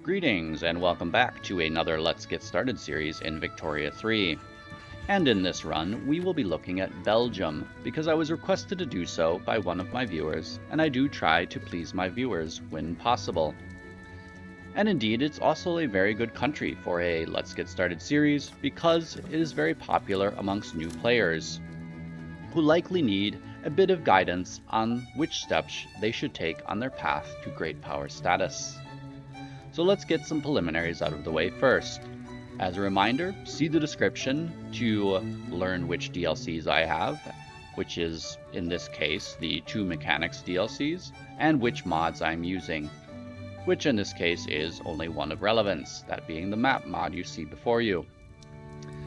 Greetings and welcome back to another Let's Get Started series in Victoria 3. And in this run, we will be looking at Belgium, because I was requested to do so by one of my viewers, and I do try to please my viewers when possible. And indeed, it's also a very good country for a Let's Get Started series, because it is very popular amongst new players, who likely need a bit of guidance on which steps they should take on their path to great power status. So let's get some preliminaries out of the way first. As a reminder, see the description to learn which DLCs I have, which is, in this case, the 2 Mechanics DLCs, and which mods I'm using, which in this case is only one of relevance, that being the map mod you see before you.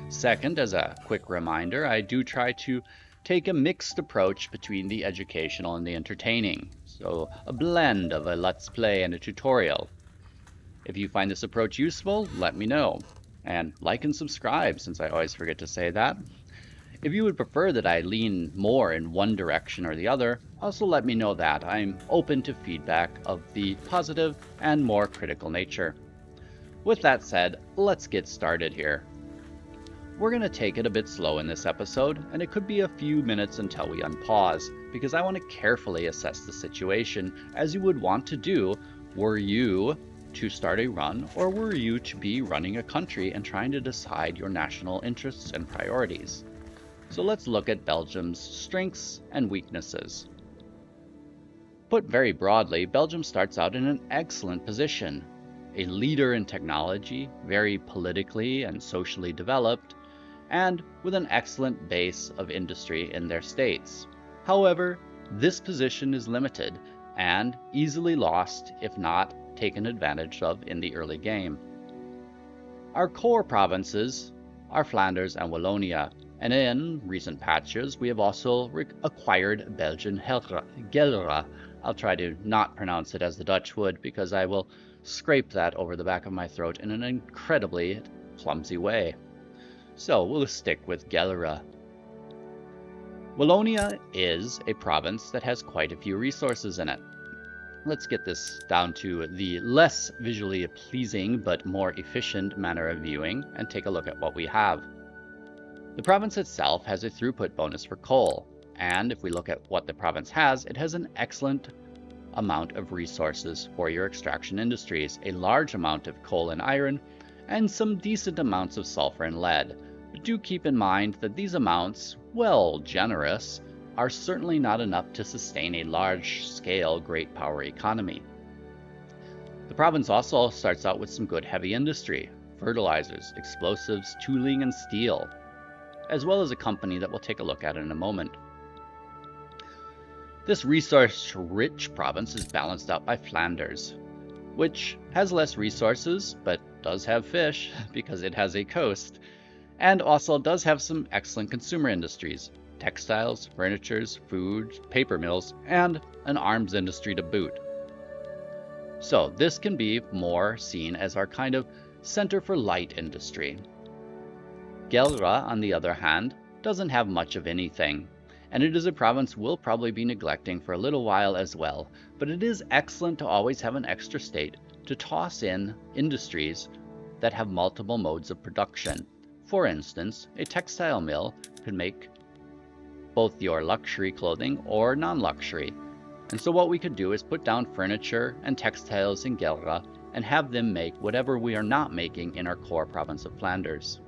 Second, as a quick reminder, I do try to take a mixed approach between the educational and the entertaining, so a blend of a Let's Play and a tutorial. If you find this approach useful, let me know. And like and subscribe, since I always forget to say that. If you would prefer that I lean more in one direction or the other, also let me know that. I'm open to feedback of the positive and more critical nature. With that said, let's get started here. We're going to take it a bit slow in this episode, and it could be a few minutes until we unpause, because I want to carefully assess the situation as you would want to do were you to start a run, or were you to be running a country and trying to decide your national interests and priorities. So let's look at Belgium's strengths and weaknesses. Put very broadly, Belgium starts out in an excellent position. A leader in technology, very politically and socially developed, and with an excellent base of industry in their states. However, this position is limited and easily lost if not taken advantage of in the early game. Our core provinces are Flanders and Wallonia, and in recent patches we have also acquired Belgian Gelre. I'll try to not pronounce it as the Dutch would, because I will scrape that over the back of my throat in an incredibly clumsy way. So we'll stick with Gelre. Wallonia is a province that has quite a few resources in it. Let's get this down to the less visually pleasing but more efficient manner of viewing and take a look at what we have. The province itself has a throughput bonus for coal, and if we look at what the province has, it has an excellent amount of resources for your extraction industries, a large amount of coal and iron, and some decent amounts of sulfur and lead. But do keep in mind that these amounts, well generous, are certainly not enough to sustain a large-scale great power economy. The province also starts out with some good heavy industry, fertilizers, explosives, tooling, and steel, as well as a company that we'll take a look at in a moment. This resource-rich province is balanced out by Flanders, which has less resources, but does have fish because it has a coast, and also does have some excellent consumer industries, textiles, furnitures, food, paper mills, and an arms industry to boot. So this can be more seen as our kind of center for light industry. Gelre, on the other hand, doesn't have much of anything, and it is a province we'll probably be neglecting for a little while as well, but it is excellent to always have an extra state to toss in industries that have multiple modes of production. For instance, a textile mill could make both your luxury clothing or non-luxury. And so what we could do is put down furniture and textiles in Gelre and have them make whatever we are not making in our core province of Flanders.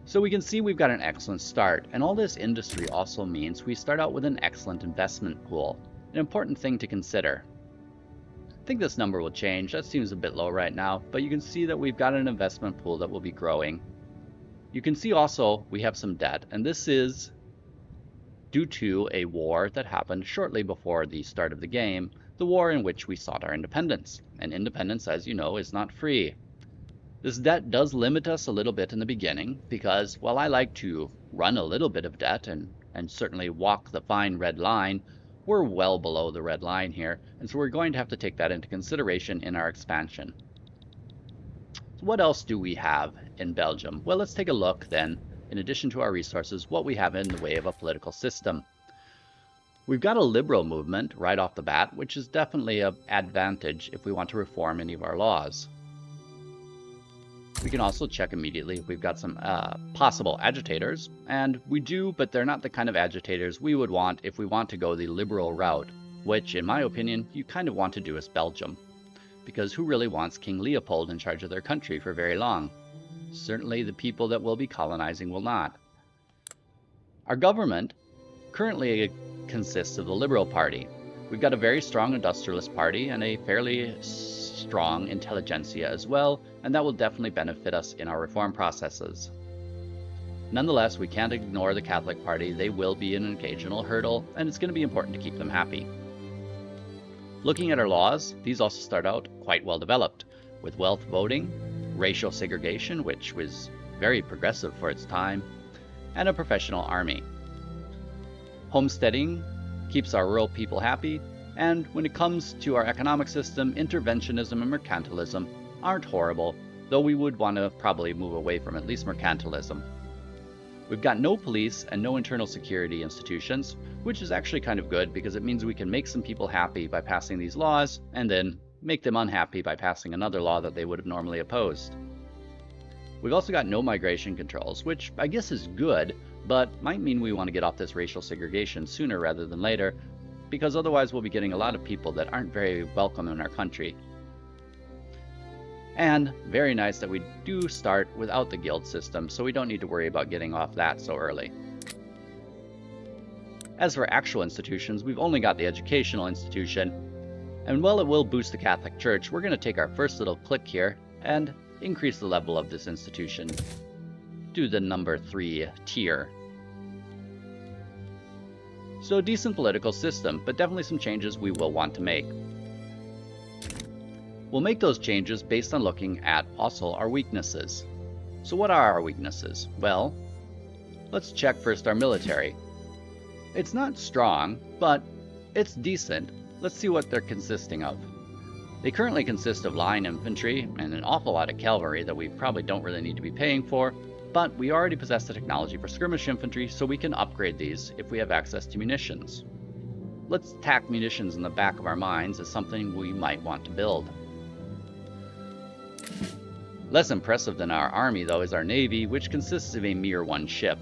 So we can see we've got an excellent start, and all this industry also means we start out with an excellent investment pool, an important thing to consider. I think this number will change, that seems a bit low right now, but you can see that we've got an investment pool that will be growing. You can see also we have some debt, and this is due to a war that happened shortly before the start of the game, the war in which we sought our independence. And independence, as you know, is not free. This debt does limit us a little bit in the beginning, because while I like to run a little bit of debt and certainly walk the fine red line, we're well below the red line here, and so we're going to have to take that into consideration in our expansion. So what else do we have in Belgium? Well, let's take a look then, in addition to our resources, what we have in the way of a political system. We've got a liberal movement right off the bat, which is definitely an advantage if we want to reform any of our laws. We can also check immediately if we've got some possible agitators, and we do, but they're not the kind of agitators we would want if we want to go the liberal route, which, in my opinion, you kind of want to do as Belgium. Because who really wants King Leopold in charge of their country for very long? Certainly the people that will be colonizing will not. Our government currently consists of the Liberal Party. We've got a very strong industrialist party and a fairly strong intelligentsia as well, and that will definitely benefit us in our reform processes. Nonetheless, we can't ignore the Catholic Party. They will be an occasional hurdle, and it's going to be important to keep them happy. Looking at our laws, these also start out quite well developed, with wealth voting, racial segregation, which was very progressive for its time, and a professional army. Homesteading keeps our rural people happy, and when it comes to our economic system, interventionism and mercantilism aren't horrible, though we would want to probably move away from at least mercantilism. We've got no police and no internal security institutions, which is actually kind of good because it means we can make some people happy by passing these laws and then make them unhappy by passing another law that they would have normally opposed. We've also got no migration controls, which I guess is good, but might mean we want to get off this racial segregation sooner rather than later, because otherwise we'll be getting a lot of people that aren't very welcome in our country. And very nice that we do start without the guild system, so we don't need to worry about getting off that so early. As for actual institutions, we've only got the educational institution, and while it will boost the Catholic Church, we're going to take our first little click here and increase the level of this institution to the number 3 tier. So a decent political system, but definitely some changes we will want to make. We'll make those changes based on looking at also our weaknesses. So what are our weaknesses? Well, let's check first our military. It's not strong, but it's decent. Let's see what they're consisting of. They currently consist of line infantry and an awful lot of cavalry that we probably don't really need to be paying for, but we already possess the technology for skirmish infantry, so we can upgrade these if we have access to munitions. Let's tack munitions in the back of our minds as something we might want to build. Less impressive than our army, though, is our navy, which consists of a mere 1 ship.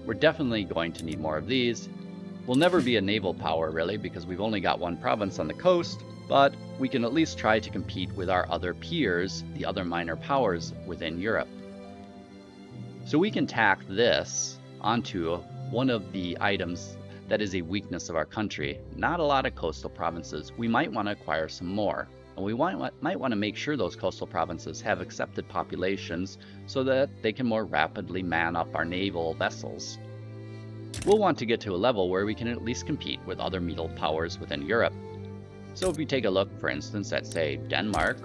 We're definitely going to need more of these. We'll never be a naval power, really, because we've only got 1 province on the coast, but we can at least try to compete with our other peers, the other minor powers within Europe. So we can tack this onto one of the items that is a weakness of our country. Not a lot of coastal provinces. We might want to acquire some more. And we might want to make sure those coastal provinces have accepted populations so that they can more rapidly man up our naval vessels. We'll want to get to a level where we can at least compete with other middle powers within Europe. So if we take a look, for instance, at, say, Denmark,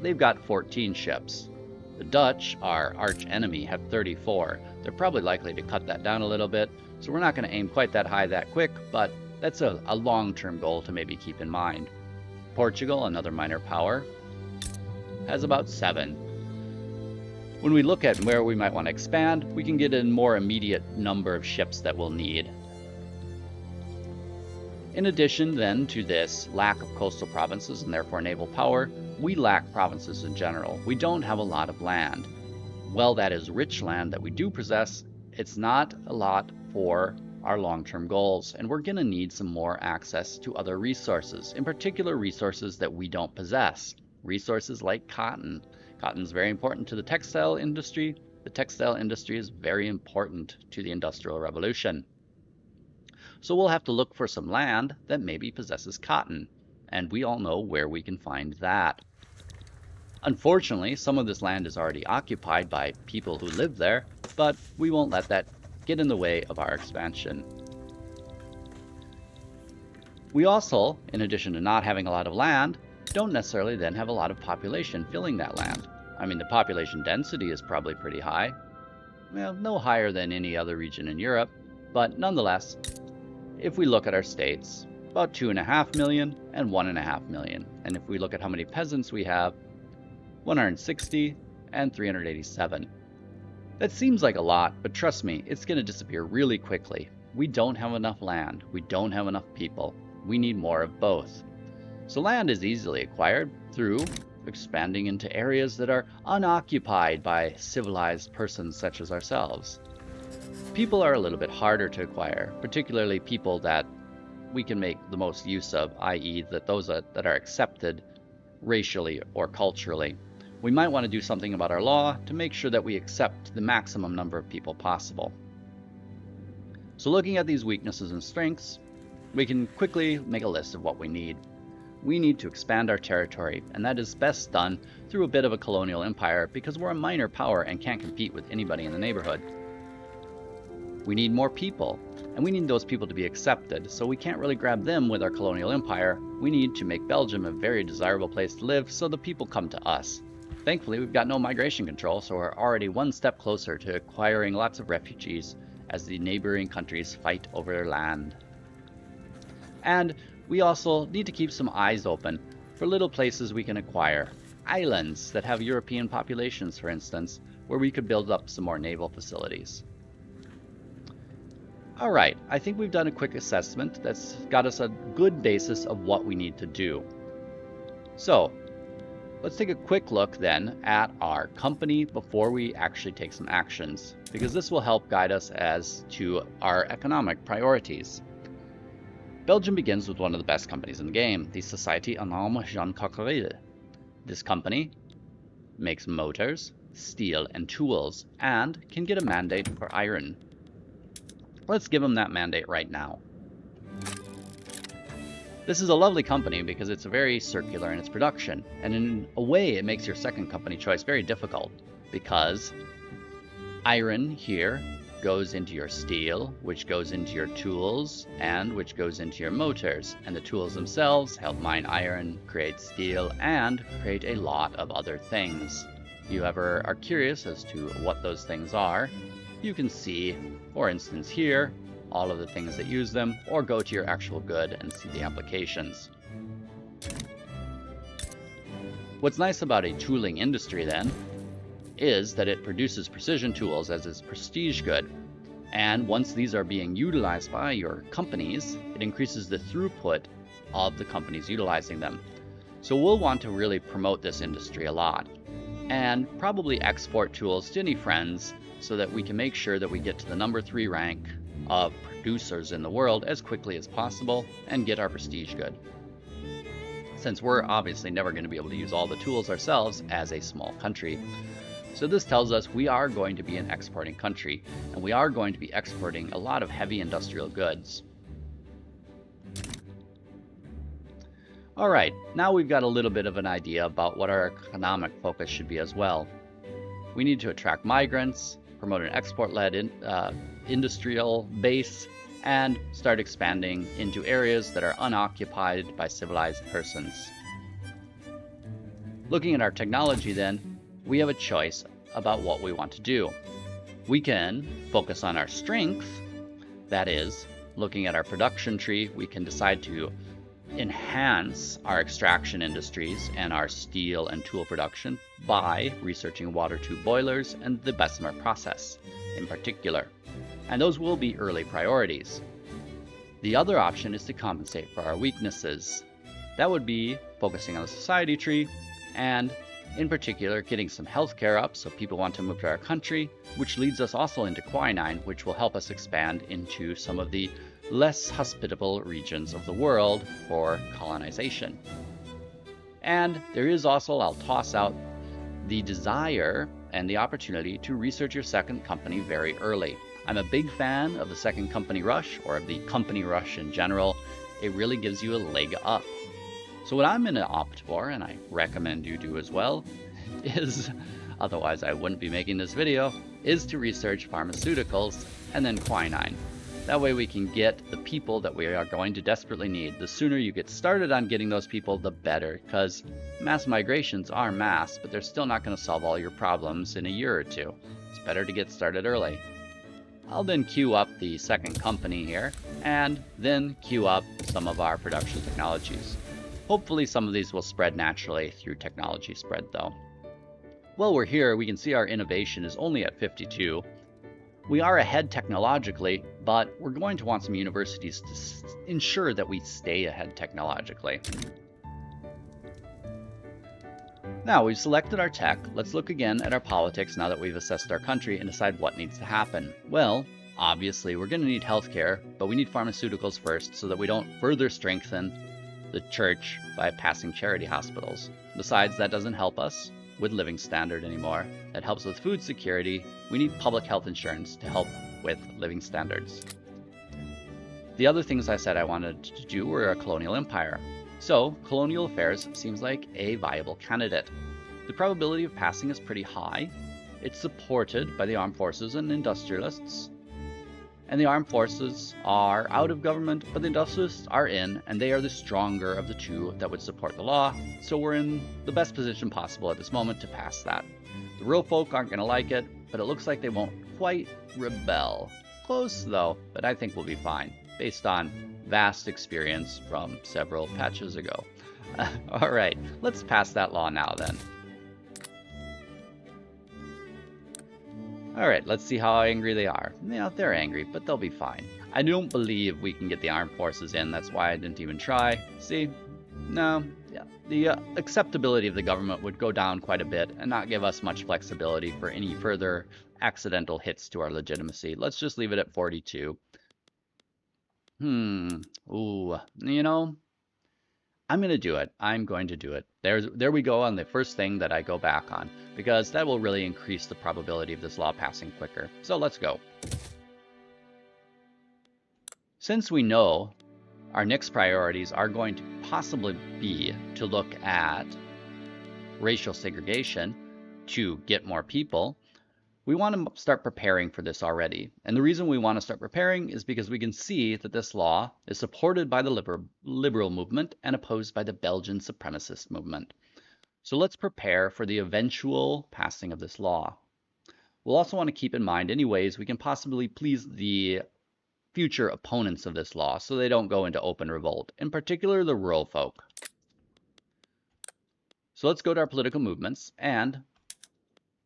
they've got 14 ships. The Dutch, our arch enemy, have 34. They're probably likely to cut that down a little bit, so we're not going to aim quite that high that quick, but that's a long-term goal to maybe keep in mind. Portugal, another minor power, has about 7. When we look at where we might want to expand, we can get a more immediate number of ships that we'll need. In addition then to this lack of coastal provinces and therefore naval power, we lack provinces in general. We don't have a lot of land. Well, that is rich land that we do possess. It's not a lot for our long-term goals, and we're going to need some more access to other resources, in particular resources that we don't possess. Resources like cotton. Cotton is very important to the textile industry. The textile industry is very important to the Industrial Revolution. So we'll have to look for some land that maybe possesses cotton, and we all know where we can find that. Unfortunately, some of this land is already occupied by people who live there, but we won't let that get in the way of our expansion. We also, in addition to not having a lot of land, don't necessarily then have a lot of population filling that land. I mean, the population density is probably pretty high. Well, no higher than any other region in Europe, but nonetheless, if we look at our states, about 2.5 million and 1.5 million. And if we look at how many peasants we have, 160 and 387. That seems like a lot, but trust me, it's going to disappear really quickly. we don't have enough land, we don't have enough people. We need more of both. So land is easily acquired through expanding into areas that are unoccupied by civilized persons such as ourselves. People are a little bit harder to acquire, particularly people that we can make the most use of, i.e. those that are accepted racially or culturally. We might want to do something about our law to make sure that we accept the maximum number of people possible. So looking at these weaknesses and strengths, we can quickly make a list of what we need. We need to expand our territory, and that is best done through a bit of a colonial empire because we're a minor power and can't compete with anybody in the neighborhood. We need more people, and we need those people to be accepted, so we can't really grab them with our colonial empire. We need to make Belgium a very desirable place to live so the people come to us. Thankfully, we've got no migration control, so we're already one step closer to acquiring lots of refugees as the neighboring countries fight over their land. And we also need to keep some eyes open for little places we can acquire. Islands that have European populations, for instance, where we could build up some more naval facilities. Alright, I think we've done a quick assessment that's got us a good basis of what we need to do. So, let's take a quick look then at our company before we actually take some actions, because this will help guide us as to our economic priorities. Belgium begins with one of the best companies in the game, the Société Anonyme Jean Coquerel. This company makes motors, steel, and tools, and can get a mandate for iron. Let's give them that mandate right now. This is a lovely company because it's very circular in its production, and in a way it makes your second company choice very difficult, because iron here goes into your steel, which goes into your tools, and which goes into your motors. And the tools themselves help mine iron, create steel, and create a lot of other things. If you ever are curious as to what those things are, you can see, for instance here, all of the things that use them, or go to your actual good and see the applications. What's nice about a tooling industry then is that it produces precision tools as its prestige good, and once these are being utilized by your companies, it increases the throughput of the companies utilizing them. So we'll want to really promote this industry a lot, and probably export tools to any friends so that we can make sure that we get to the number 3 rank of producers in the world as quickly as possible and get our prestige good. Since we're obviously never going to be able to use all the tools ourselves as a small country. So this tells us we are going to be an exporting country, and we are going to be exporting a lot of heavy industrial goods. Alright, now we've got a little bit of an idea about what our economic focus should be as well. We need to attract migrants, promote an export-led industrial base, and start expanding into areas that are unoccupied by civilized persons. Looking at our technology then, we have a choice about what we want to do. We can focus on our strength, that is, looking at our production tree, we can decide to enhance our extraction industries and our steel and tool production by researching water tube boilers and the Bessemer process in particular. And those will be early priorities. The other option is to compensate for our weaknesses. That would be focusing on the society tree and in particular getting some healthcare up so people want to move to our country, which leads us also into quinine, which will help us expand into some of the less hospitable regions of the world for colonization. And there is also, I'll toss out, the desire and the opportunity to research your second company very early. I'm a big fan of the second company rush, or of the company rush in general. It really gives you a leg up. So what I'm going to opt for, and I recommend you do as well, is, otherwise I wouldn't be making this video, is to research pharmaceuticals and then quinine. That way we can get the people that we are going to desperately need. The sooner you get started on getting those people, the better, because mass migrations are mass, but they're still not going to solve all your problems in a year or two. It's better to get started early. I'll then queue up the second company here, and then queue up some of our production technologies. Hopefully some of these will spread naturally through technology spread though. While we're here, we can see our innovation is only at 52. We are ahead technologically, but we're going to want some universities to ensure that we stay ahead technologically. Now we've selected our tech, let's look again at our politics now that we've assessed our country and decide what needs to happen. Well, obviously we're going to need healthcare, but we need pharmaceuticals first so that we don't further strengthen the church by passing charity hospitals. Besides, that doesn't help us with living standard anymore. That helps with food security. We need public health insurance to help with living standards. The other things I said I wanted to do were a colonial empire. So, colonial affairs seems like a viable candidate. The probability of passing is pretty high. It's supported by the armed forces and industrialists. And the armed forces are out of government, but the industrialists are in, and they are the stronger of the two that would support the law. So we're in the best position possible at this moment to pass that. The real folk aren't going to like it, but it looks like they won't quite rebel. Close though, but I think we'll be fine, based on vast experience from several patches ago. Alright, let's pass that law now then. Alright, let's see how angry they are. Yeah, they're angry, but they'll be fine. I don't believe we can get the armed forces in, that's why I didn't even try. See? No, yeah. The acceptability of the government would go down quite a bit and not give us much flexibility for any further accidental hits to our legitimacy. Let's just leave it at 42. Ooh, you know, I'm going to do it. I'm going to do it. There we go on the first thing that I go back on, because that will really increase the probability of this law passing quicker. So let's go. Since we know our next priorities are going to possibly be to look at racial segregation to get more people, we want to start preparing for this already. And the reason we want to start preparing is because we can see that this law is supported by the liberal movement and opposed by the Belgian supremacist movement. So let's prepare for the eventual passing of this law. We'll also want to keep in mind any ways we can possibly please the future opponents of this law so they don't go into open revolt, in particular the rural folk. So let's go to our political movements and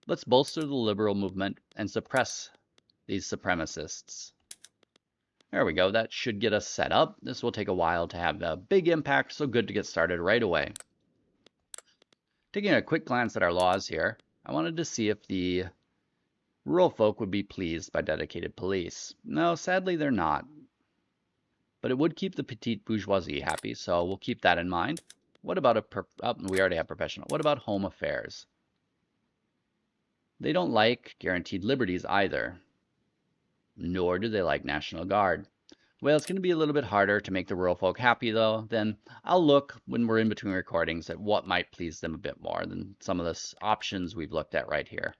let's bolster the liberal movement and suppress these supremacists. There we go. That should get us set up. This will take a while to have a big impact, so good to get started right away. Taking a quick glance at our laws here, I wanted to see if the rural folk would be pleased by dedicated police. No, sadly they're not. But it would keep the petite bourgeoisie happy, so we'll keep that in mind. What about we already have professional. What about home affairs? They don't like guaranteed liberties either, nor do they like National Guard. Well, it's going to be a little bit harder to make the rural folk happy, though. Then I'll look when we're in between recordings at what might please them a bit more than some of the options we've looked at right here.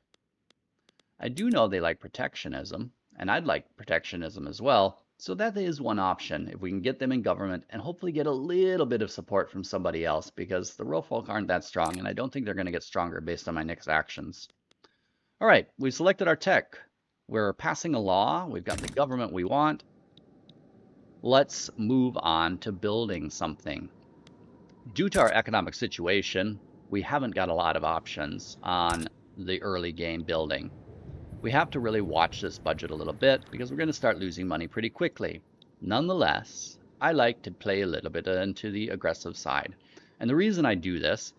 I do know they like protectionism, and I'd like protectionism as well. So that is one option, if we can get them in government and hopefully get a little bit of support from somebody else, because the rural folk aren't that strong, and I don't think they're going to get stronger based on my next actions. All right, we've selected our tech. We're passing a law. We've got the government we want. Let's move on to building something. Due to our economic situation, we haven't got a lot of options on the early game building. We have to really watch this budget a little bit because we're going to start losing money pretty quickly. Nonetheless, I like to play a little bit into the aggressive side. And the reason I do this,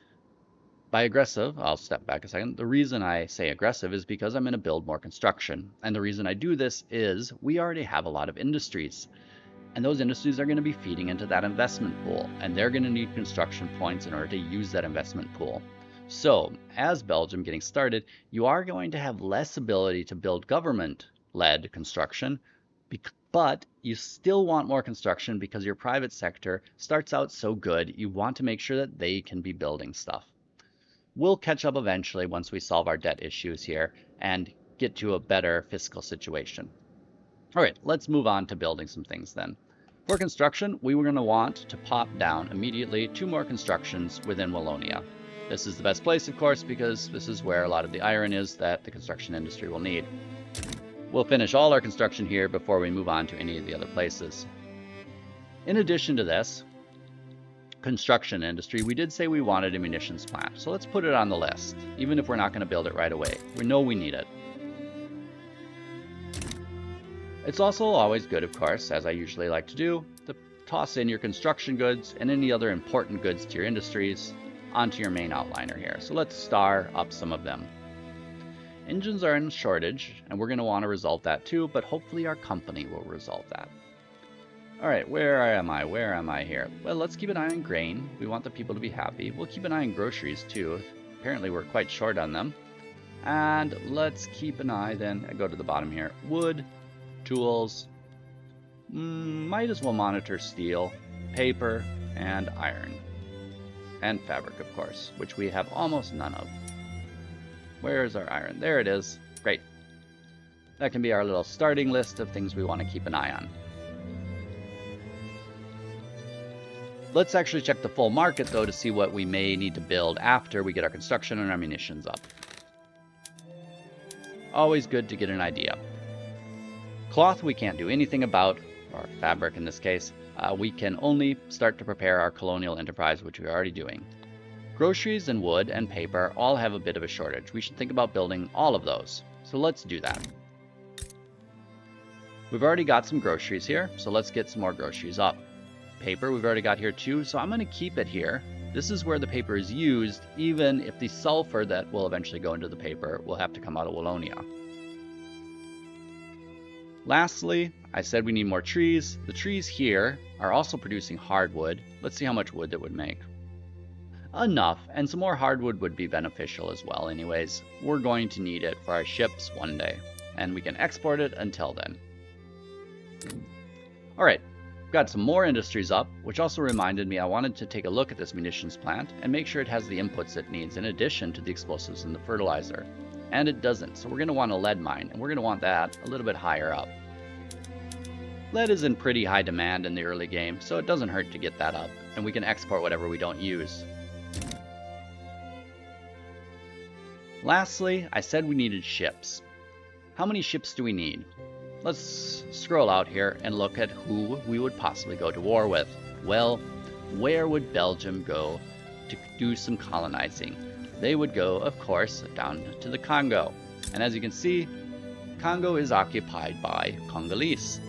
by aggressive, I'll step back a second. The reason I say aggressive is because I'm going to build more construction. And the reason I do this is we already have a lot of industries. And those industries are going to be feeding into that investment pool. And they're going to need construction points in order to use that investment pool. So, as Belgium getting started, you are going to have less ability to build government-led construction, but you still want more construction because your private sector starts out so good, you want to make sure that they can be building stuff. We'll catch up eventually once we solve our debt issues here and get to a better fiscal situation. All right, let's move on to building some things then. For construction, we were going to want to pop down immediately 2 more constructions within Wallonia. This is the best place, of course, because this is where a lot of the iron is that the construction industry will need. We'll finish all our construction here before we move on to any of the other places. In addition to this construction industry, we did say we wanted a munitions plant, so let's put it on the list, even if we're not going to build it right away. We know we need it. It's also always good, of course, as I usually like to do, to toss in your construction goods and any other important goods to your industries onto your main outliner here. So let's star up some of them. Engines are in shortage, and we're going to want to resolve that too, but hopefully our company will resolve that. Alright, where am I? Where am I here? Well, let's keep an eye on grain. We want the people to be happy. We'll keep an eye on groceries too. Apparently we're quite short on them. And let's keep an eye then, I go to the bottom here. Wood, tools, might as well monitor steel, paper, and iron. And fabric, of course, which we have almost none of. Where's our iron? There it is. Great. That can be our little starting list of things we want to keep an eye on. Let's actually check the full market, though, to see what we may need to build after we get our construction and our munitions up. Always good to get an idea. Cloth we can't do anything about, or fabric in this case. We can only start to prepare our colonial enterprise, which we're already doing. Groceries and wood and paper all have a bit of a shortage. We should think about building all of those. So let's do that. We've already got some groceries here, so let's get some more groceries up. Paper we've already got here too, so I'm going to keep it here. This is where the paper is used, even if the sulfur that will eventually go into the paper will have to come out of Wallonia. Lastly, I said we need more trees. The trees here are also producing hardwood. Let's see how much wood that would make. Enough, and some more hardwood would be beneficial as well anyways. We're going to need it for our ships one day, and we can export it until then. Alright. Got some more industries up, which also reminded me I wanted to take a look at this munitions plant and make sure it has the inputs it needs in addition to the explosives and the fertilizer. And it doesn't, so we're going to want a lead mine, and we're going to want that a little bit higher up. Lead is in pretty high demand in the early game, so it doesn't hurt to get that up, and we can export whatever we don't use. Lastly, I said we needed ships. How many ships do we need? Let's scroll out here and look at who we would possibly go to war with. Well, where would Belgium go to do some colonizing? They would go, of course, down to the Congo. And as you can see, Congo is occupied by Congolese,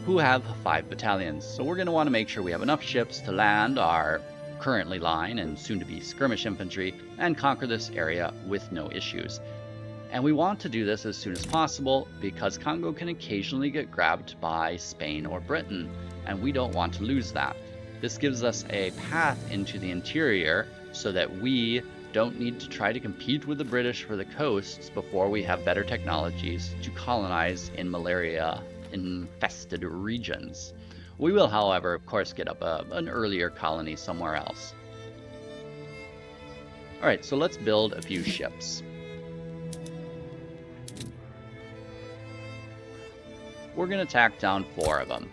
who have 5 battalions. So we're going to want to make sure we have enough ships to land our currently line and soon to be skirmish infantry and conquer this area with no issues. And we want to do this as soon as possible because Congo can occasionally get grabbed by Spain or Britain, and we don't want to lose that. This gives us a path into the interior so that we don't need to try to compete with the British for the coasts before we have better technologies to colonize in malaria-infested regions. We will, however, of course, get up an earlier colony somewhere else. Alright, so let's build a few ships. We're going to tack down 4 of them.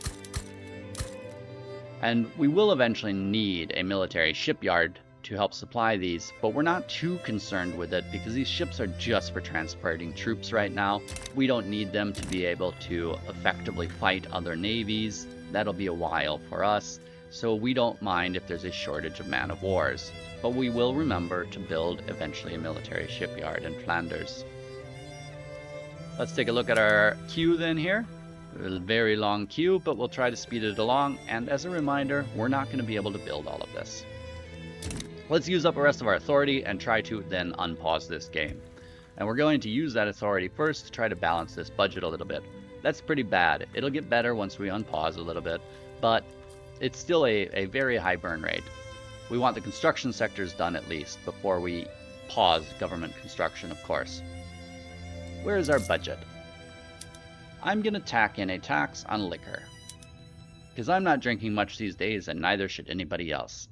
And we will eventually need a military shipyard to help supply these, but we're not too concerned with it because these ships are just for transporting troops right now. We don't need them to be able to effectively fight other navies. That'll be a while for us, so we don't mind if there's a shortage of man-of-wars. But we will remember to build eventually a military shipyard in Flanders. Let's take a look at our queue then here. A very long queue, but we'll try to speed it along, and as a reminder, we're not going to be able to build all of this. Let's use up the rest of our authority and try to then unpause this game. And we're going to use that authority first to try to balance this budget a little bit. That's pretty bad. It'll get better once we unpause a little bit, but it's still a very high burn rate. We want the construction sectors done at least before we pause government construction, of course. Where is our budget? I'm going to tack in a tax on liquor, because I'm not drinking much these days and neither should anybody else.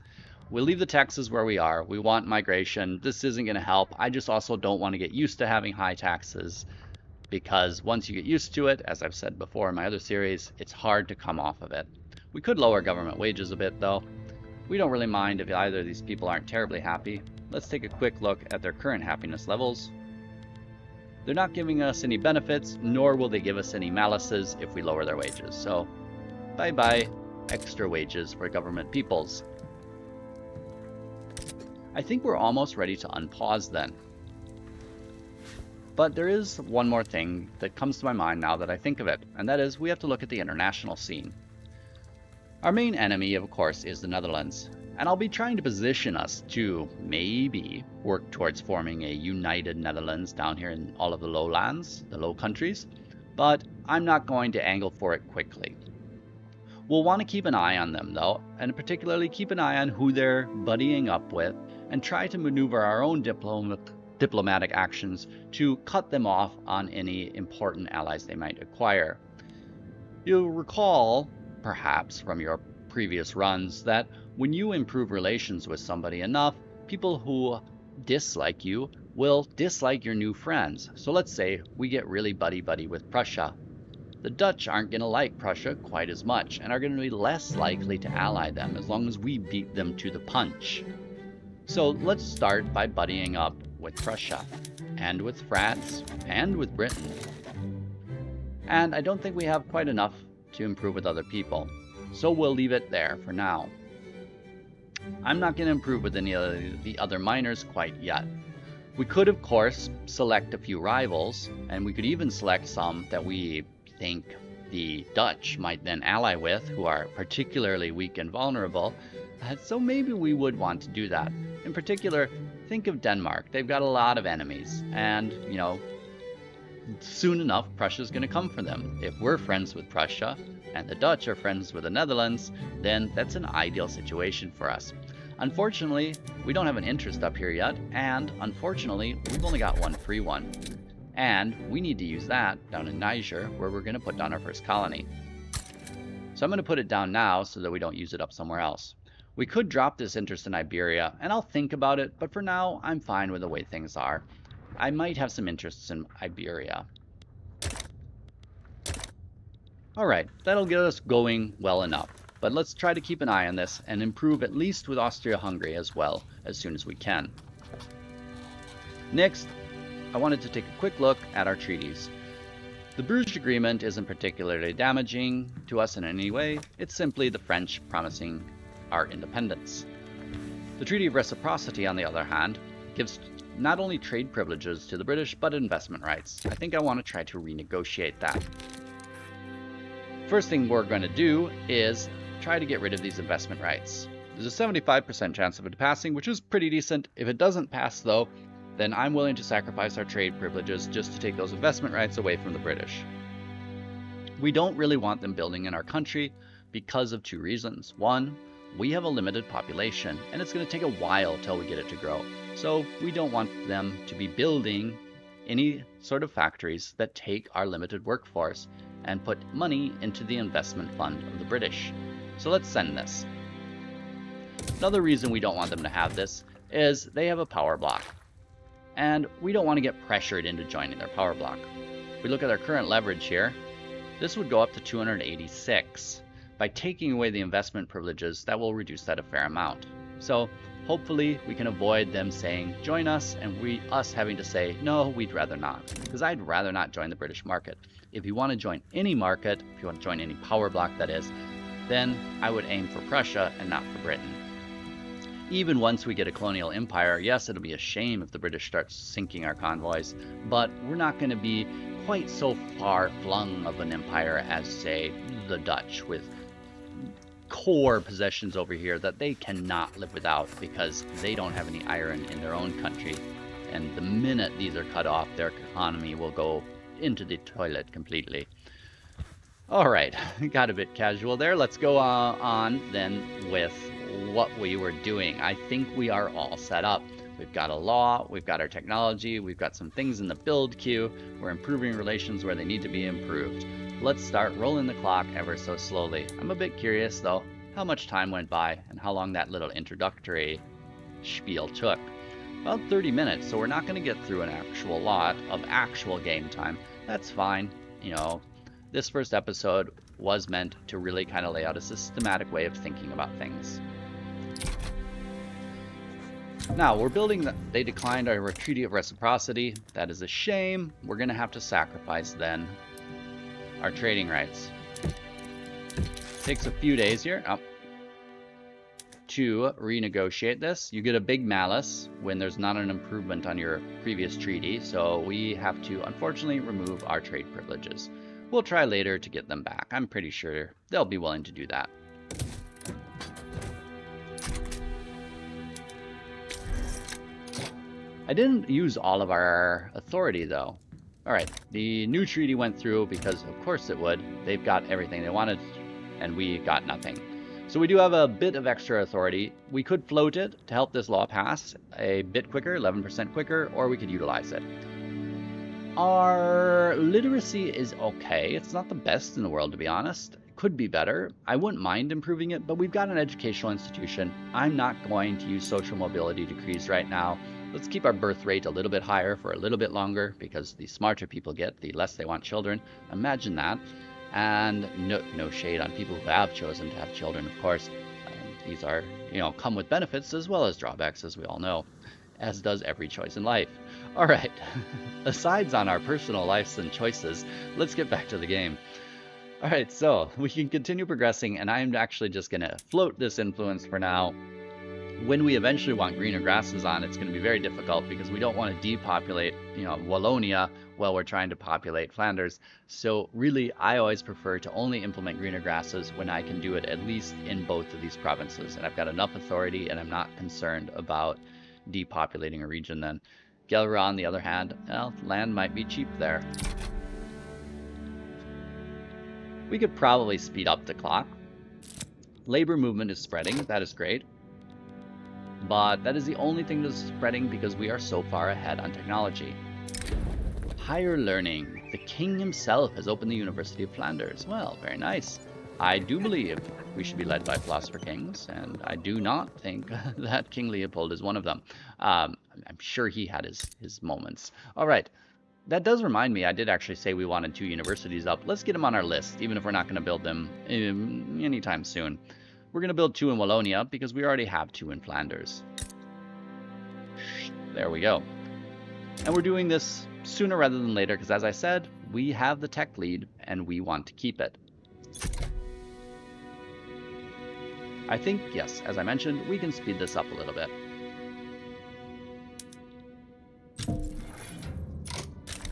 We'll leave the taxes where we are. We want migration. This isn't going to help. I just also don't want to get used to having high taxes, because once you get used to it, as I've said before in my other series, it's hard to come off of it. We could lower government wages a bit though. We don't really mind if either of these people aren't terribly happy. Let's take a quick look at their current happiness levels. They're not giving us any benefits, nor will they give us any malices if we lower their wages. So, bye-bye extra wages for government peoples. I think we're almost ready to unpause then. But there is one more thing that comes to my mind now that I think of it, and that is we have to look at the international scene. Our main enemy, of course, is the Netherlands, and I'll be trying to position us to maybe work towards forming a united Netherlands down here in all of the lowlands, the Low Countries, but I'm not going to angle for it quickly. We'll want to keep an eye on them though, and particularly keep an eye on who they're buddying up with, and try to maneuver our own diplomatic actions to cut them off on any important allies they might acquire. You'll recall, perhaps from your previous runs, that when you improve relations with somebody enough, people who dislike you will dislike your new friends. So let's say we get really buddy-buddy with Prussia. The Dutch aren't going to like Prussia quite as much and are going to be less likely to ally them as long as we beat them to the punch. So let's start by buddying up with Prussia, and with France, and with Britain. And I don't think we have quite enough to improve with other people, so we'll leave it there for now. I'm not going to improve with any of the other minors quite yet. We could, of course, select a few rivals, and we could even select some that we think the Dutch might then ally with, who are particularly weak and vulnerable. So maybe we would want to do that. In particular, think of Denmark. They've got a lot of enemies, and, you know, soon enough, Prussia's going to come for them. If we're friends with Prussia, and the Dutch are friends with the Netherlands, then that's an ideal situation for us. Unfortunately, we don't have an interest up here yet, and unfortunately, we've only got one free one. And we need to use that down in Niger, where we're going to put down our first colony. So I'm going to put it down now so that we don't use it up somewhere else. We could drop this interest in Iberia, and I'll think about it, but for now, I'm fine with the way things are. I might have some interests in Iberia. Alright, that'll get us going well enough, but let's try to keep an eye on this and improve at least with Austria-Hungary as well as soon as we can. Next, I wanted to take a quick look at our treaties. The Bruges Agreement isn't particularly damaging to us in any way, it's simply the French promising our independence. The Treaty of Reciprocity, on the other hand, gives not only trade privileges to the British, but investment rights. I think I want to try to renegotiate that. First thing we're going to do is try to get rid of these investment rights. There's a 75% chance of it passing, which is pretty decent. If it doesn't pass though, then I'm willing to sacrifice our trade privileges just to take those investment rights away from the British. We don't really want them building in our country because of two reasons. One, we have a limited population, and it's going to take a while till we get it to grow. So we don't want them to be building any sort of factories that take our limited workforce and put money into the investment fund of the British. So let's send this. Another reason we don't want them to have this is they have a power block, and we don't want to get pressured into joining their power block. If we look at our current leverage here, this would go up to 286. By taking away the investment privileges, that will reduce that a fair amount. So hopefully we can avoid them saying join us, and us having to say no, we'd rather not, because I'd rather not join the British market. If you want to join any market, if you want to join any power block that is, then I would aim for Prussia and not for Britain. Even once we get a colonial empire, yes, it'll be a shame if the British start sinking our convoys, but we're not going to be quite so far flung of an empire as, say, the Dutch, with core possessions over here that they cannot live without because they don't have any iron in their own country. And the minute these are cut off, their economy will go into the toilet completely. Alright, got a bit casual there. Let's go on then with what we were doing. I think we are all set up. We've got a law, we've got our technology, we've got some things in the build queue. We're improving relations where they need to be improved. Let's start rolling the clock ever so slowly. I'm a bit curious though, how much time went by and how long that little introductory spiel took. About 30 minutes, so we're not going to get through an actual lot of actual game time. That's fine. You know, this first episode was meant to really kind of lay out a systematic way of thinking about things. Now, we're building they declined our Treaty of Reciprocity. That is a shame. We're going to have to sacrifice then our trading rights. Takes a few days here. Oh. to renegotiate this. You get a big malus when there's not an improvement on your previous treaty, so we have to unfortunately remove our trade privileges. We'll try later to get them back. I'm pretty sure they'll be willing to do that. I didn't use all of our authority though. Alright, the new treaty went through because of course it would. They've got everything they wanted and we got nothing. So we do have a bit of extra authority. We could float it to help this law pass a bit quicker, 11% quicker, or we could utilize it. Our literacy is okay. It's not the best in the world, to be honest. It could be better. I wouldn't mind improving it, but we've got an educational institution. I'm not going to use social mobility decrees right now. Let's keep our birth rate a little bit higher for a little bit longer, because the smarter people get, the less they want children. Imagine that. And no shade on people who have chosen to have children, of course. These are, come with benefits as well as drawbacks, as we all know, as does every choice in life. All right, asides on our personal lives and choices, let's get back to the game. All right, so we can continue progressing, and I'm actually just going to float this influence for now. When we eventually want greener grasses on, it's going to be very difficult because we don't want to depopulate, Wallonia while we're trying to populate Flanders. So really, I always prefer to only implement greener grasses when I can do it at least in both of these provinces. And I've got enough authority and I'm not concerned about depopulating a region then. Gelra, on the other hand, well, land might be cheap there. We could probably speed up the clock. Labor movement is spreading, that is great. But that is the only thing that's spreading because we are so far ahead on technology. Higher learning. The king himself has opened the University of Flanders. Well, very nice. I do believe we should be led by philosopher kings, and I do not think that King Leopold is one of them. I'm sure he had his moments. All right. That does remind me, I did actually say we wanted 2 universities up. Let's get them on our list, even if we're not going to build them anytime soon. We're going to build 2 in Wallonia because we already have 2 in Flanders. There we go. And we're doing this sooner rather than later because, as I said, we have the tech lead and we want to keep it. I think, yes, as I mentioned, we can speed this up a little bit.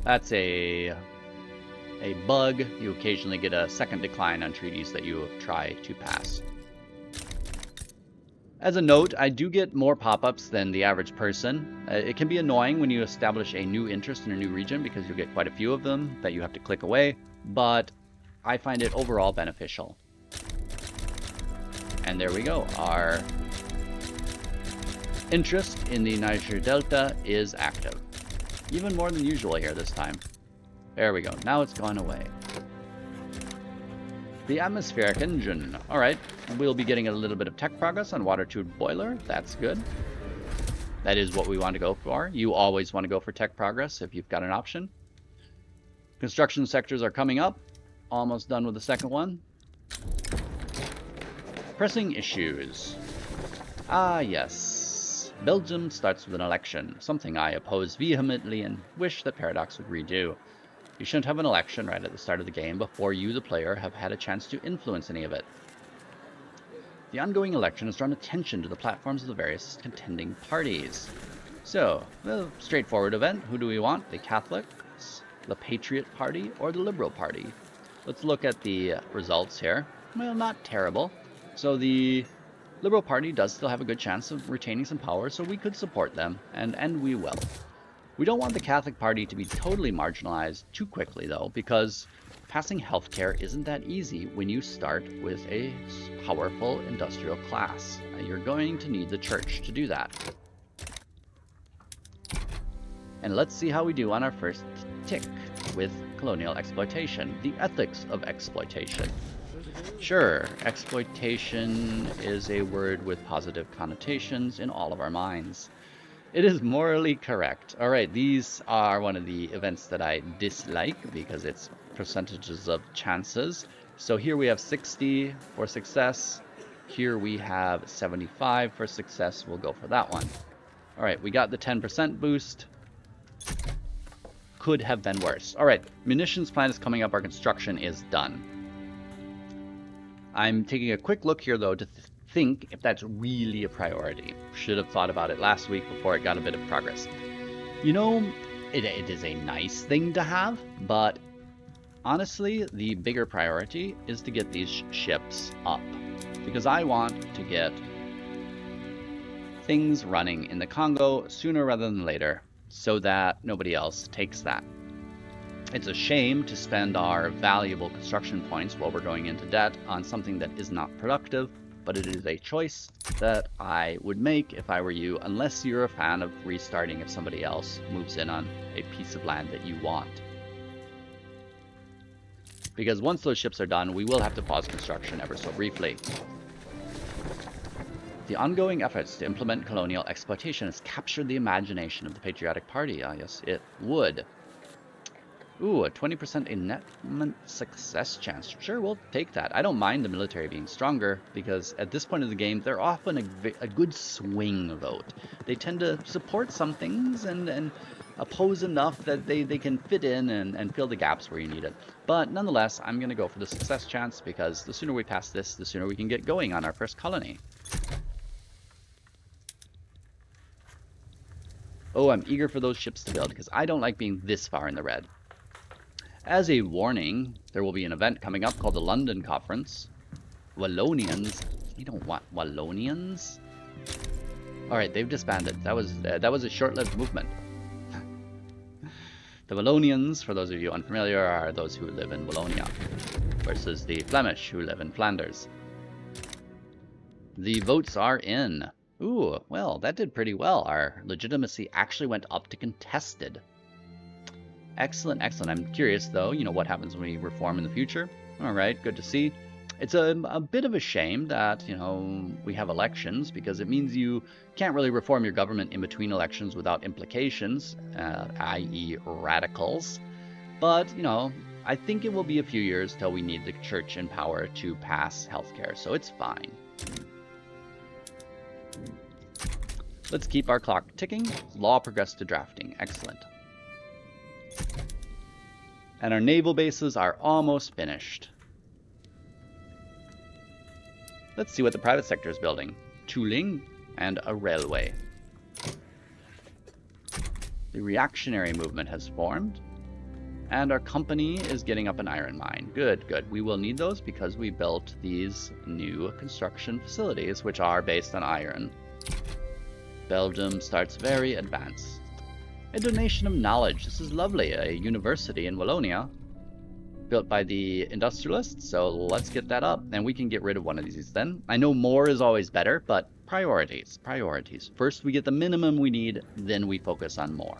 That's a bug. You occasionally get a second decline on treaties that you try to pass. As a note, I do get more pop-ups than the average person. It can be annoying when you establish a new interest in a new region because you'll get quite a few of them that you have to click away, but I find it overall beneficial. And there we go. Our interest in the Niger Delta is active. Even more than usual here this time. There we go. Now it's gone away. The atmospheric engine. Alright, we'll be getting a little bit of tech progress on water tube boiler. That's good. That is what we want to go for. You always want to go for tech progress if you've got an option. Construction sectors are coming up. Almost done with the second one. Pressing issues. Ah, yes. Belgium starts with an election, something I oppose vehemently and wish that Paradox would redo. You shouldn't have an election right at the start of the game before you, the player, have had a chance to influence any of it. The ongoing election has drawn attention to the platforms of the various contending parties. So, the straightforward event, who do we want? The Catholics, the Patriot Party, or the Liberal Party? Let's look at the results here. Well, not terrible. So the Liberal Party does still have a good chance of retaining some power, so we could support them, and we will. We don't want the Catholic Party to be totally marginalized too quickly, though, because passing healthcare isn't that easy when you start with a powerful industrial class. You're going to need the church to do that. And let's see how we do on our first tick with colonial exploitation, the ethics of exploitation. Sure, exploitation is a word with positive connotations in all of our minds. It is morally correct. Alright, these are one of the events that I dislike because it's percentages of chances. So here we have 60 for success. Here we have 75 for success. We'll go for that one. Alright, we got the 10% boost. Could have been worse. Alright, munitions plant is coming up. Our construction is done. I'm taking a quick look here, though, to think if that's really a priority. Should have thought about it last week before it got a bit of progress. You know, it is a nice thing to have, but honestly, the bigger priority is to get these ships up. Because I want to get things running in the Congo sooner rather than later, so that nobody else takes that. It's a shame to spend our valuable construction points while we're going into debt on something that is not productive, but it is a choice that I would make if I were you, unless you're a fan of restarting if somebody else moves in on a piece of land that you want. Because once those ships are done, we will have to pause construction ever so briefly. The ongoing efforts to implement colonial exploitation has captured the imagination of the Patriotic Party. Ah, yes, it would. Ooh, a 20% enactment success chance. Sure, we'll take that. I don't mind the military being stronger, because at this point of the game, they're often a good swing vote. They tend to support some things and oppose enough that they can fit in and fill the gaps where you need it. But nonetheless, I'm going to go for the success chance, because the sooner we pass this, the sooner we can get going on our first colony. Oh, I'm eager for those ships to build, because I don't like being this far in the red. As a warning, there will be an event coming up called the London Conference. Wallonians? We don't want Wallonians. Alright, they've disbanded. That was a short-lived movement. The Wallonians, for those of you unfamiliar, are those who live in Wallonia, versus the Flemish who live in Flanders. The votes are in. Ooh, well, that did pretty well. Our legitimacy actually went up to contested. Excellent, excellent. I'm curious, though, you know, what happens when we reform in the future. All right, good to see. It's a bit of a shame that, you know, we have elections, because it means you can't really reform your government in between elections without implications, i.e. radicals. But, you know, I think it will be a few years till we need the church in power to pass healthcare, so it's fine. Let's keep our clock ticking. Law progressed to drafting. Excellent. And our naval bases are almost finished. Let's see what the private sector is building. Tooling and a railway. The reactionary movement has formed. And our company is getting up an iron mine. Good, good. We will need those because we built these new construction facilities, which are based on iron. Belgium starts very advanced. A donation of knowledge. This is lovely. A university in Wallonia, built by the industrialists. So let's get that up, and we can get rid of one of these then. I know more is always better, but priorities, priorities. First we get the minimum we need, then we focus on more.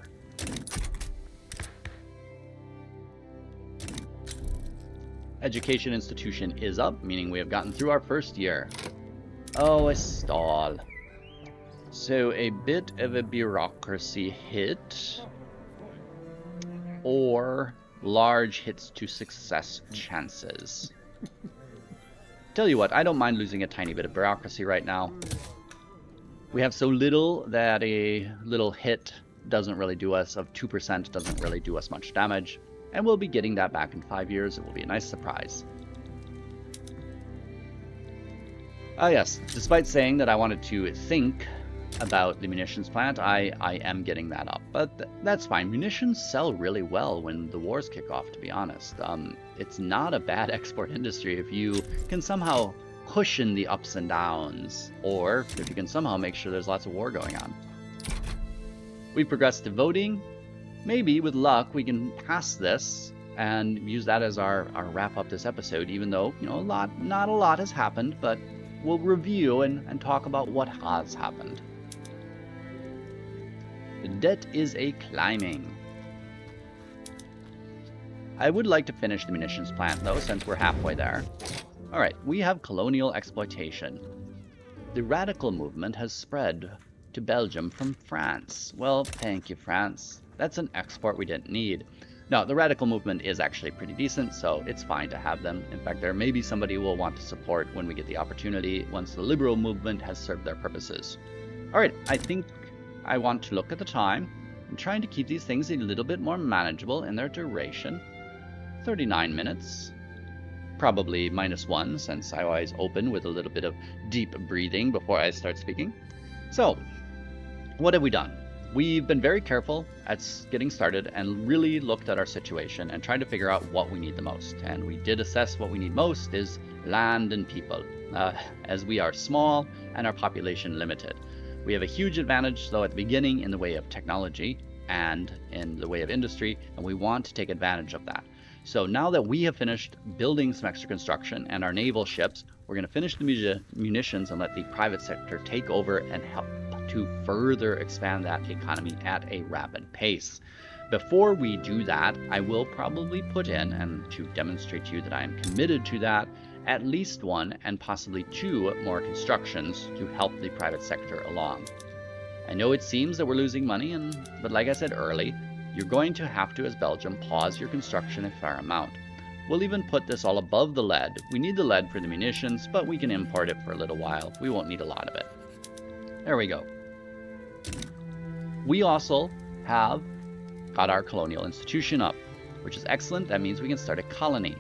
Education institution is up, meaning we have gotten through our first year. Oh, a stall. So a bit of a bureaucracy hit, or large hits to success chances. Tell you what, I don't mind losing a tiny bit of bureaucracy right now. We have so little that a little hit doesn't really do us, of 2% doesn't really do us much damage. And we'll be getting that back in 5 years. It will be a nice surprise. Ah yes, despite saying that I wanted to think about the munitions plant, I am getting that up. But that's fine. Munitions sell really well when the wars kick off, to be honest. It's not a bad export industry if you can somehow cushion the ups and downs, or if you can somehow make sure there's lots of war going on. We've progressed to voting. Maybe, with luck, we can pass this and use that as our wrap up this episode, even though, you know, not a lot has happened, but we'll review and talk about what has happened. The debt is a climbing. I would like to finish the munitions plant, though, since we're halfway there. Alright, we have colonial exploitation. The radical movement has spread to Belgium from France. Well, thank you, France. That's an export we didn't need. No, the radical movement is actually pretty decent, so it's fine to have them. In fact, there may be somebody we'll want to support when we get the opportunity, once the liberal movement has served their purposes. Alright, I think I want to look at the time. I'm trying to keep these things a little bit more manageable in their duration. 39 minutes. probably -1, since I always open with a little bit of deep breathing before I start speaking. So, what have we done? We've been very careful at getting started and really looked at our situation and tried to figure out what we need the most. And we did assess what we need most is land and people, as we are small and our population limited. We have a huge advantage, though, at the beginning in the way of technology and in the way of industry, and we want to take advantage of that. So now that we have finished building some extra construction and our naval ships, we're going to finish the munitions and let the private sector take over and help to further expand that economy at a rapid pace. Before we do that, I will probably put in, and to demonstrate to you that I am committed to that, at least 1 and possibly 2 more constructions to help the private sector along. I know it seems that we're losing money, but like I said early, you're going to have to, as Belgium, pause your construction a fair amount. We'll even put this all above the lead. We need the lead for the munitions, but we can import it for a little while. We won't need a lot of it. There we go. We also have got our colonial institution up, which is excellent. That means we can start a colony.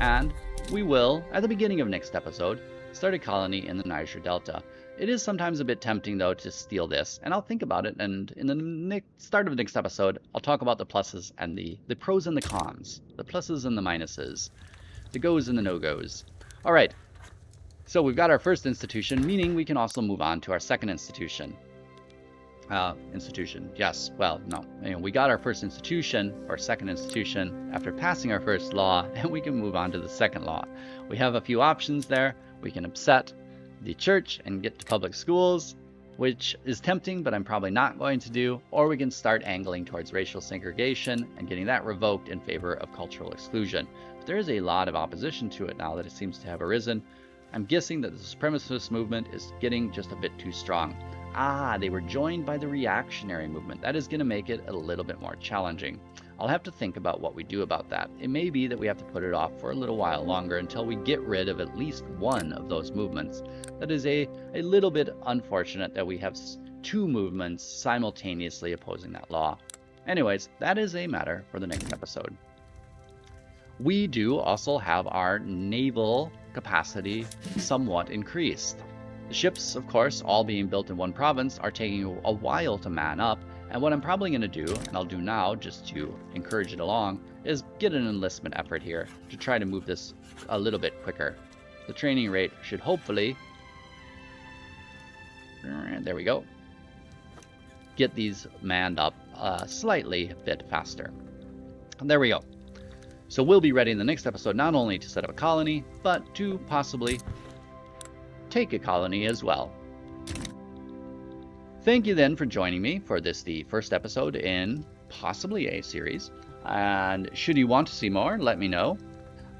And we will, at the beginning of next episode, start a colony in the Niger Delta. It is sometimes a bit tempting, though, to steal this, and I'll think about it, and in the start of the next episode, I'll talk about the pluses and the pros and the cons, the pluses and the minuses, the goes and the no-goes. All right, so we've got our first institution, meaning we can also move on to our second institution. Yes, well, no. Anyway, we got our first institution, or second institution, after passing our first law, and we can move on to the second law. We have a few options there. We can upset the church and get to public schools, which is tempting, but I'm probably not going to do, or we can start angling towards racial segregation and getting that revoked in favor of cultural exclusion. But there is a lot of opposition to it now that it seems to have arisen. I'm guessing that the supremacist movement is getting just a bit too strong. They were joined by the reactionary movement. That is going to make it a little bit more challenging. I'll have to think about what we do about that. It may be that we have to put it off for a little while longer until we get rid of at least one of those movements. That is a little bit unfortunate that we have 2 movements simultaneously opposing that law. Anyways, that is a matter for the next episode. We do also have our naval capacity somewhat increased. The ships, of course, all being built in one province, are taking a while to man up, and what I'm probably going to do, and I'll do now just to encourage it along, is get an enlistment effort here to try to move this a little bit quicker. The training rate should hopefully, there we go, get these manned up slightly bit faster. And there we go. So we'll be ready in the next episode not only to set up a colony, but to possibly take a colony as well. Thank you then for joining me for this, the first episode in possibly a series. And should you want to see more, let me know.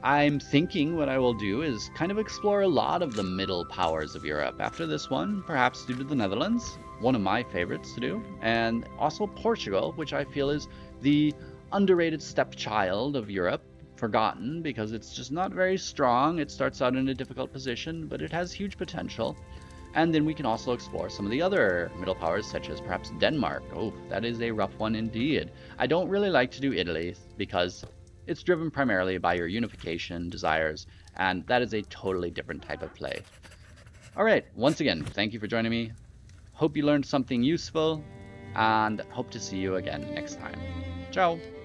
I'm thinking what I will do is kind of explore a lot of the middle powers of Europe. After this one, perhaps do the Netherlands, one of my favorites to do, and also Portugal, which I feel is the underrated stepchild of Europe, forgotten because it's just not very strong. It starts out in a difficult position, but it has huge potential. And then we can also explore some of the other middle powers, such as perhaps Denmark. Oh, that is a rough one indeed. I don't really like to do Italy because it's driven primarily by your unification desires, and that is a totally different type of play. All right, once again, thank you for joining me. Hope you learned something useful, and hope to see you again next time. Ciao!